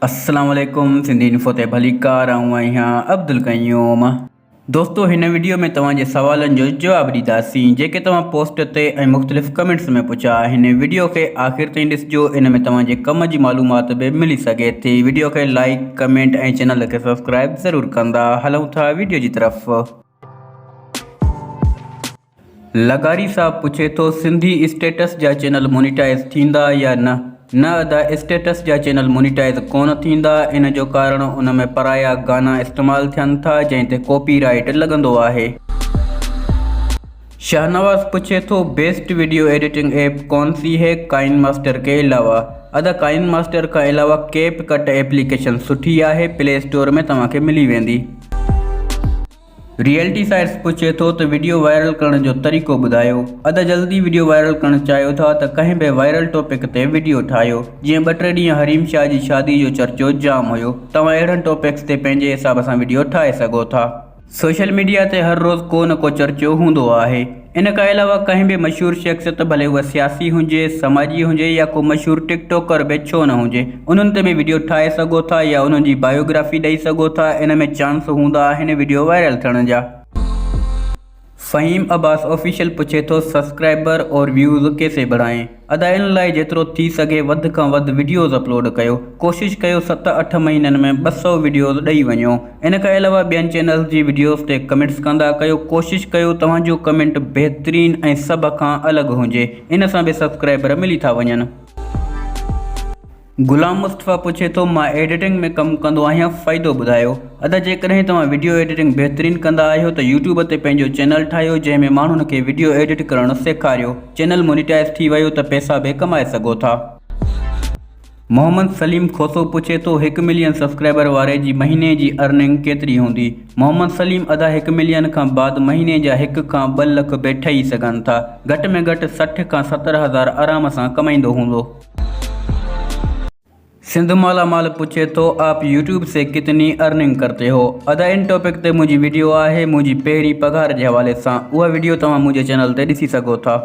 अस्सलाम वालेकुम सिंधी इन्फो ते भलीकार आऊं आहियां अब्दुल क़य्यूम। दोस्तों हिन वीडियो में तव्हांजे सवालनि जो जवाब ॾींदासीं जेके तव्हां पोस्ट ते ऐं मुख़्तलिफ़ कमेंट्स में पुछा। हिन वीडियो खे आख़िर ताईं ॾिसिजो, इन में तव्हांजे कम जी मालूमात भी मिली सघे थी। वीडियो खे लाइक कमेंट ऐं चैनल खे सब्सक्राइब ज़रूर कंदा। हलूं था वीडियो जी तरफ़। लगारी साहब पूछे तो सिंधी स्टेटस जा चैनल मोनिटाइज थींदा या न अदा स्टेटस जा चैनल मोनिटाइज कोन थींदा। इन जो कारण उन में पराया गाना इस्तेमाल थियनि था जंहिं ते कॉपीराइट लगंदो आहे। शाहनवाज पूछे तो बेस्ट वीडियो एडिटिंग ऐप कौन सी है काइन मास्टर के अलावा। अदा काइन मास्टर का अलावा कैप कट एप्लीकेशन सुठी है, प्ले स्टोर में तव्हांखे मिली वेंदी। रियलिटी साइट्स पूछे तो वीडियो वायरल करण जो तरीक़ो ॿुधायो। अदा जल्दी वीडियो वायरल करण चाहियो था तो कंहिं भी वायरल टॉपिक ते वीडियो ठाहियो। जीअं 2-3 ॾींहं हरीम शाह जी शादी जो चर्चो जाम हुयो। तव्हां अहिड़नि टॉपिक्स ते पंहिंजे हिसाब सां वीडियो ठाहे सघो था। सोशल मीडिया ते हर रोज़ को न को चर्चो हूंदो आहे। इन खां अलावा कंहिं भी मशहूर शख्सियत भले उहा सियासी हुजे, समाजी हुजे या को मशहूर टिकटॉकर भी छो न हुजे, उन्हनि ते भी वीडियो ठाहे सघो था या उन्हनि जी बायोग्राफी ॾेई सघो था। इन में चांस हूंदा आहिनि वीडियो वायरल थियण जा। फ़हीम अब्बास ऑफिशियल पूछे तो सब्सक्राइबर और व्यूज़ कैसे बढ़ाएं। अदा इन लाइ जेतिरो थी सघे वध खां वध वीडियोज़ अपलोड कयो। कोशिश कयो 7-8 महीननि में 200 वीडियोज़ ॾेई वञो। इन खां अलावा ॿियनि चैनल्स जी वीडियोज़ ते कमेंट्स कंदा कयो। कोशिश कयो तव्हांजो कमेंट बहितरीन ऐं सभ खां अलॻि हुजे, इन सां भी सब्सक्राइबर मिली था वञनि। गुलाम मुस्तफ़ा पूछे तो मां एडिटिंग में कम कंदो आहियां, फ़ाइदो ॿुधायो। अदा जेकॾहिं तव्हां वीडियो एडिटिंग बहितरीन कंदा आहियो तो यूट्यूब ते पंहिंजो चैनल ठाहियो जंहिं में माण्हुनि खे वीडियो एडिट करणु सेखारियो। चैनल मोनिटाइज थी वियो तो पैसा भी कमाए सघो था। मोहम्मद सलीम खोसो पूछे तो 1 मिलियन सब्सक्राइबर वारे जी महीने जी अर्निंग केतिरी हूंदी। मोहम्मद सलीम अदा 1 मिलियन खां बाद महीने जा 1 खां 2 लख भी ठही सघनि था। घटि में घटि 60 खां 70 हज़ार आराम सां कमाईंदो हूंदो। सिंध माला माल पूछे तो आप यूट्यूब से कितनी अर्निंग करते हो। अदा इन टॉपिक ते मुझी वीडियो आहे मुझी पहिरीं पगार के हवाले से। वह वीडियो तव्हां मुझे चैनल ते ॾिसी सघो था।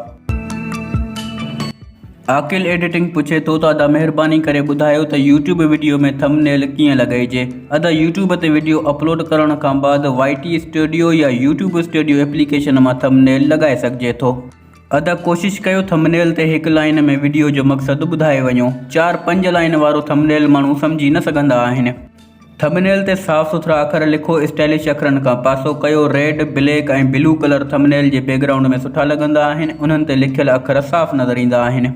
आकिल एडिटिंग पूछे तो अदा मेहरबानी करे ॿुधायो त यूट्यूब वीडियो में थंबनेल कीअं लॻाइजे। अदा यूट्यूब ते वीडियो अपलोड करण खां बाद YT स्टूडियो या यूट्यूब स्टूडियो एप्लीकेशन में थंबनेल लॻाए सघिजे थो। अदा कोशिश कयो थंबनेल ते 1 लाइन में वीडियो जो मकसद ॿुधाए वञो। 4-5 लाइन वारो थंबनेल माण्हू समझी न सघंदा आहिनि। थंबनेल ते साफ़ सुथरा अखर लिखो, स्टाइलिश अखरनि खां पासो कयो। रेड, ब्लैक ऐं ब्लू कलर थंबनेल जे बैकग्राउंड में सुठा लगंदा आहिनि। उन्हनि ते लिखियल अखर साफ़ नज़र ईंदा आहिनि।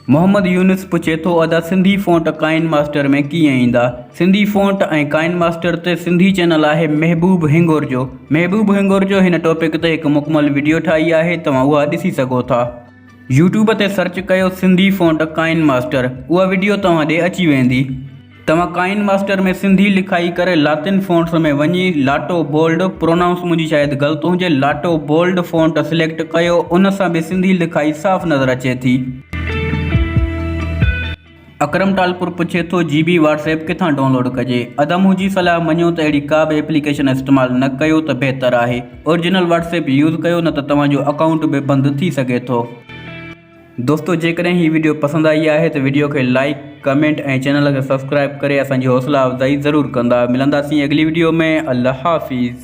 मोहम्मद यूनुस पूछे तो अदा सिंधी फ़ॉन्ट काइन मास्टर में कीअं ईंदा। सिंधी फ़ॉन्ट ऐं काइन मास्टर ते सिंधी चैनल आहे महबूब हिंगोर जो। महबूब हिंगोर जो हिन टॉपिक ते एक मुकमल वीडियो ठाही आहे, तव्हां उहा ॾिसी सघो था। यूट्यूब ते सर्च कयो सिंधी फ़ॉन्ट काइन मास्टर, उहा वीडियो तव्हां ॾे अची वेंदी। तव्हां काइन मास्टर में सिंधी लिखाई करे लातिन फ़ॉन्ट्स में वञी लाटो बोल्ड, प्रोनाउंस मुंहिंजी शायदि ग़लति हुजे, लाटो बोल्ड फ़ॉन्ट सिलेक्ट कयो। उन सां भी सिंधी लिखाई साफ़ नज़र अचे थी। अकरम टालपुर पूछे तो GB व्हाट्सएप किथां डाउनलोड कजे। अदा मुंहिंजी सलाह मञो त अहिड़ी का भी एप्लीकेशन इस्तेमाल न कयो त बहितर आहे। ओरिजिनल व्हाट्सएप यूज़ कयो, न त तव्हांजो अकाउंट भी बंद थी सघे थो। दोस्तों जेकॾहिं ही वीडियो पसंद आई है तो वीडियो के लाइक कमेंट ऐं चैनल के सब्सक्राइब करे असांजी हौसला अफ़जाई ज़रूर कंदा। मिलंदासीं अगली वीडियो में। अल्लाह हाफ़िज़।